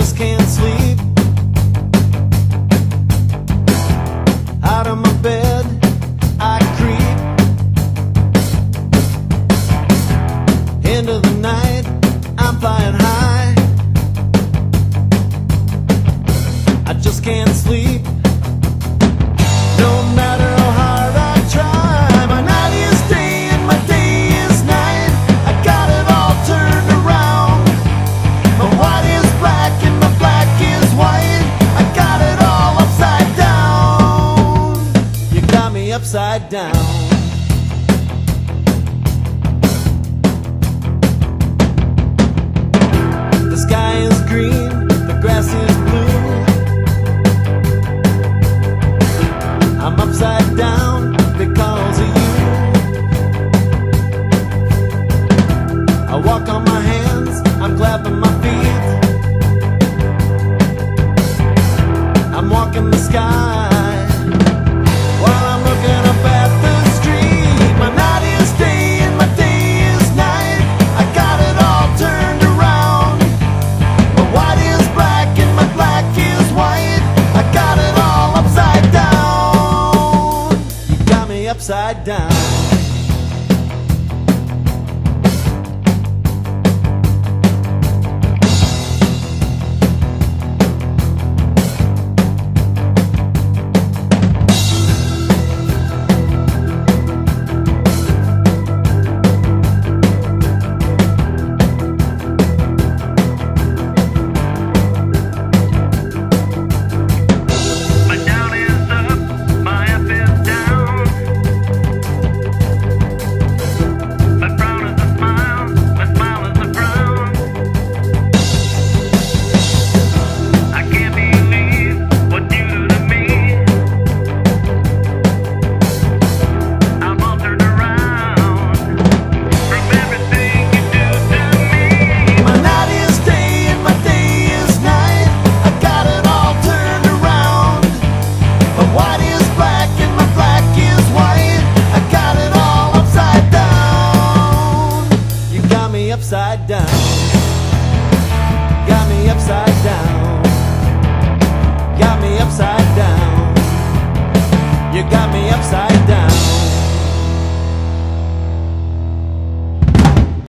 just can't sleep. Out of my bed I creep. Into the night I'm flying high. I just can't sleep. No matter how hard I try, my night is day and my day is night. I got it all turned around. My white is black and my black is white. I got it all upside down. You got me upside down. The sky is green, the grass is blue. I'm upside down because of you. I walk on my hands, I'm clapping my feet. I'm walking the sky while I'm looking up at the street. My night is day and my day is night. I got it all turned around. My white is black and my black is white. I got it all upside down. Upside down.